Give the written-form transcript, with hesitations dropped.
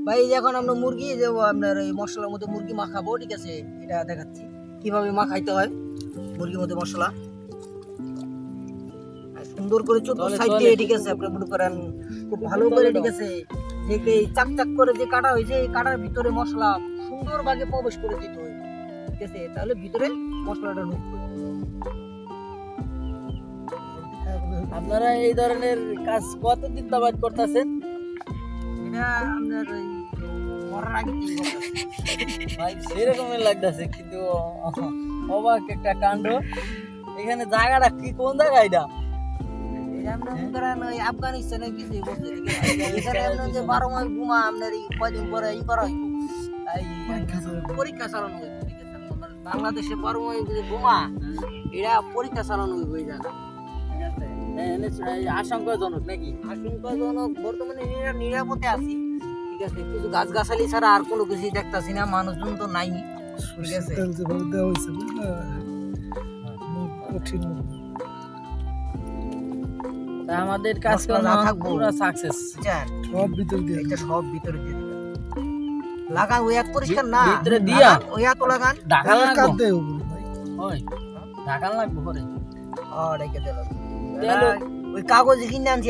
ভাই এই যে এখন আমরা মুরগি যে আপনার এই মশলার মধ্যে মুরগি মাখাবো, ঠিক আছে? এটা দেখাচ্ছি কিভাবে মাখাইতে হয় মুরগির মধ্যে মশলা। আর সুন্দর করে চতুর সাইড দিয়ে, ঠিক আছে, আপনি মনে করেন খুব ভালো করে, ঠিক আছে, যে এই চাক চাক করে যে কাটা হয়েছে এই কাটার ভিতরে মশলা সুন্দরভাবে প্রবেশ করে দিতে হয়, ঠিক আছে? তাহলে ভিতরে মশলাটা ঢুকবে। আপনারা এই ধরনের কাজ কতদিন যাবত করতেছেন? এটা আপনার ওই মরার আগে থেকে করতেছি। ভাই সেরকমই লাগতেছে, কিন্তু অবাক একটা কাণ্ড। এখানে জায়গাটা কি, কোন জায়গা এটা? এটা আপনার মনে করেন ওই আফগানিস্তানে কিছু করছে, ঠিক আছে? এখানে আপনার যে 12 মাস ঘুমা আপনার এই কয়দিন পরে ই করা হইব, এই পরীক্ষা চালানো হইব, ঠিক আছে? আপনার বাংলাদেশে 12 মাস যে ঘুমা এটা পরীক্ষা চালানো হইব এই জায়গা, ঠিক আছে? আশঙ্কাজনক নাকি? আশঙ্কাজনক বর্তমানে নিরাপদে আছি, ঠিক আছে? কিছু গাছগাছালি ছাড়া আর কোনো কিছুই দেখতাছি না, মানুষজন তো নাই, ঠিক আছে? তা আমাদের কাজ মশলা যা থাকবো পুরো সাকসেস। সব ভিতরে দিয়ে, এটা সব ভিতরে দিয়ে দিবেন। লাগান ওই এত পরিষ্কার না, ভিতরে দিয়া ওই এত লাগান ঢাকাল লাগবে। ওই ঢাকাল লাগবে পরে। রেখে দিলাম। ওই কাগজ কিনে আনছি